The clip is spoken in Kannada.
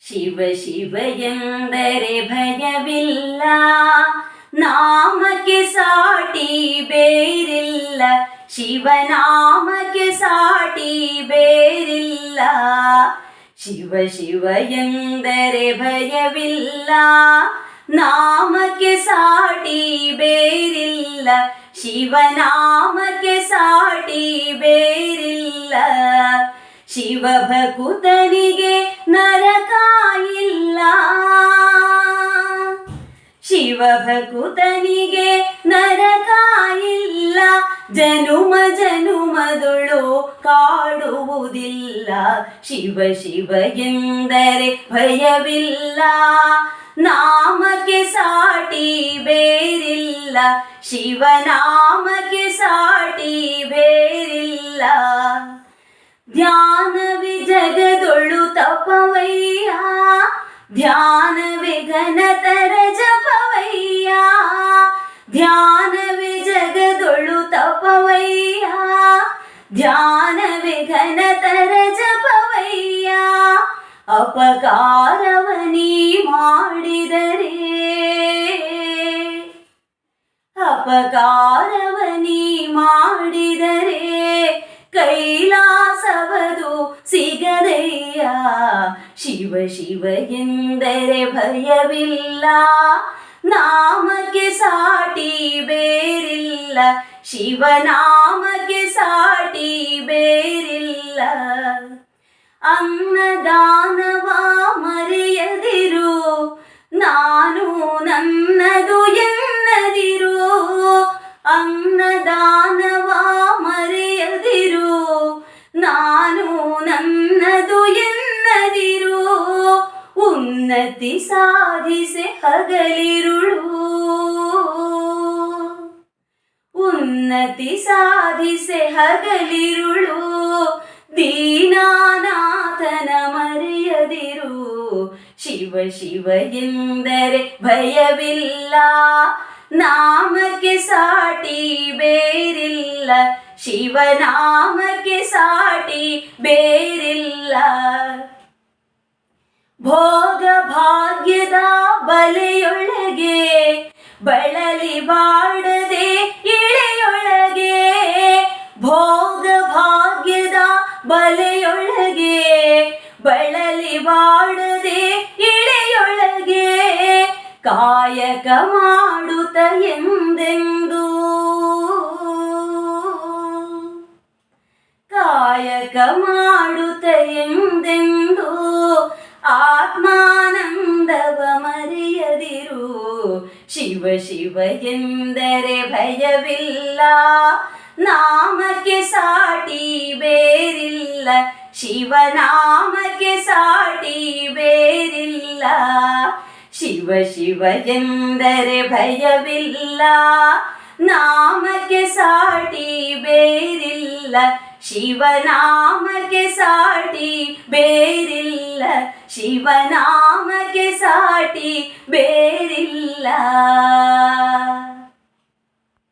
ಶಿವ ಶಿವ ಎಂದರೆ ಭಯವಿಲ್ಲ, ನಾಮಕ್ಕೆ ಸಾಟಿ ಬೇರಿಲ್ಲ. ಶಿವನಾಮಕ್ಕೆ ಸಾಟಿ ಬೇರಿಲ್ಲ. ಶಿವ ಶಿವ ಎಂದರೆ ಭಯವಿಲ್ಲ, ನಾಮಕ್ಕೆ ಸಾಟಿ ಬೇರಿಲ್ಲ. ಶಿವನಾಮಕ್ಕೆ ಸಾಟಿ ಬೇರಿಲ್ಲ. ಶಿವ ಭಕುತನಿಗೆ ನರಕ ಇಲ್ಲ. ಶಿವ ಭಕುತನಿಗೆ ನರಕ ಇಲ್ಲ. ಜನುಮ ಜನುಮದುಳು ಕಾಡುವುದಿಲ್ಲ. ಶಿವ ಶಿವ ಎಂದರೆ ಭಯವಿಲ್ಲ, ನಾಮಕ್ಕೆ ಸಾಟಿ ಬೇರಿಲ್ಲ. ಶಿವನಾಮಕ್ಕೆ ಸಾಟಿ ಬೇರಿಲ್ಲ. ಧ್ಯಾನವೇ ಜಗದೊಳು ತಪವಯ್ಯ, ಧ್ಯಾನವೇ ಘನತರ ಜಪವಯ್ಯ. ಧ್ಯಾನವೇ ಜಗದೊಳು ತಪವಯ್ಯ, ಧ್ಯಾನವೇ ಘನತರ ಜಪವಯ್ಯ. ಅಪಕಾರವನಿ ಮಾಡಿದರೆ, ಅಪಕಾರವನಿ ಮಾಡಿದರೆ ಕೈಲಾಸವದು ಸಿಗದೆಯ. ಶಿವ ಶಿವ ಎಂದರೆ ಭಯವಿಲ್ಲ, ನಾಮಕ್ಕೆ ಸಾಟಿ ಬೇರಿಲ್ಲ. ಶಿವನಾಮಕ್ಕೆ ಸಾಟಿ ಬೇರಿಲ್ಲ. ಅನ್ನದಾನವ ಮರೆಯದಿರು, ನಾನು ನನ್ನದು ಎನ್ನದಿರು. ಅನ್ನದಾನವ ಮರೆಯದಿರು, ನಾನು ನನ್ನದು ಎನ್ನದಿರು. ಉನ್ನತಿ ಸಾಧಿಸೆ ಹಗಲಿರುಳು, ಉನ್ನತಿ ಸಾಧಿಸೆ ಹಗಲಿರುಳು. ದೀನಾನಾಥನ ಮರೆಯದಿರು. ಶಿವ ಶಿವ ಎಂದರೆ ಭಯವಿಲ್ಲ, ನಾಮಕ್ಕೆ ಸಾಟಿ ಬೇರಿಲ್ಲ. ಶಿವನಾಮಕ್ಕೆ ಸಾಟಿ ಬೇರಿಲ್ಲ. ಭೋಗ ಭಾಗ್ಯದ ಬಲೆಯೊಳಗೆ ಬಳಲಿ ಬಾಡದೆ ಇಳೆಯೊಳಗೆ. ಭೋಗ ಭಾಗ್ಯದ ಬಲೆಯೊಳಗೆ ಬಳಲಿ ಬಾಡದೆ ಇಳೆಯೊಳಗೆ. ಕಾಯಕ ಮಾಡುತ್ತ ಎಂದೆಂದು, ಕಾಯಕ ಮಾಡುತ್ತ ಎಂದೆಂದು. ಆತ್ಮಾನಂದವ ಮರೆಯದಿರು. ಶಿವ ಶಿವ ಎಂದರೆ ಭಯವಿಲ್ಲ, ನಾಮಕ್ಕೆ ಸಾಟಿ ಬೇರಿಲ್ಲ. ಶಿವನಾಮಕ್ಕೆ ಸಾಟಿ ಬೇರಿಲ್ಲ. ಶಿವ ಶಿವ ಎಂದರೆ ಭಯವಿಲ್ಲ, ನಾಮಕ್ಕೆ ಸಾಟಿ ಬೇರಿಲ್ಲ. ಶಿವನಾಮಕ್ಕೆ ಸಾಟಿ ಬೇರಿಲ್ಲ. ಶಿವನಾಮಕ್ಕೆ ಸಾಟಿ ಬೇರಿಲ್ಲ.